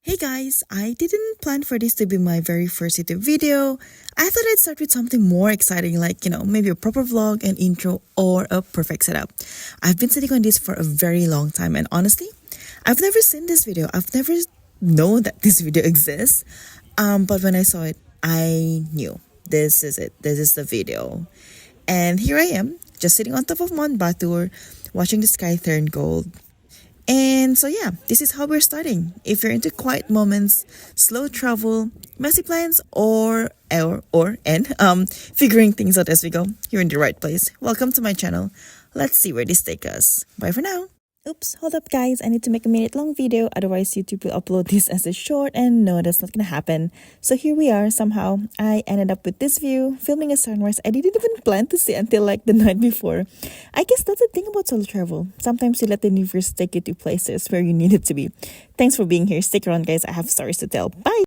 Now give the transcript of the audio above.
Hey guys, I didn't plan for this to be my very first YouTube video. I thought I'd start with something more exciting like, maybe a proper vlog, an intro, or a perfect setup. I've been sitting on this for a very long time and honestly, I've never seen this video. I've never known that this video exists. But when I saw it, I knew this is it. This is the video. And here I am, just sitting on top of Mount Batur, watching the sky turn gold. And so yeah, this is how we're starting. If you're into quiet moments, slow travel, messy plans, or figuring things out as we go, you're in the right place. Welcome to my channel. Let's see where this takes us. Bye for now. Oops, hold up guys, I need to make a minute-long video, otherwise YouTube will upload this as a short and no, that's not gonna happen. So here we are, somehow, I ended up with this view, filming a sunrise I didn't even plan to see until like the night before. I guess that's the thing about solo travel. Sometimes you let the universe take you to places where you need it to be. Thanks for being here, stick around guys, I have stories to tell. Bye!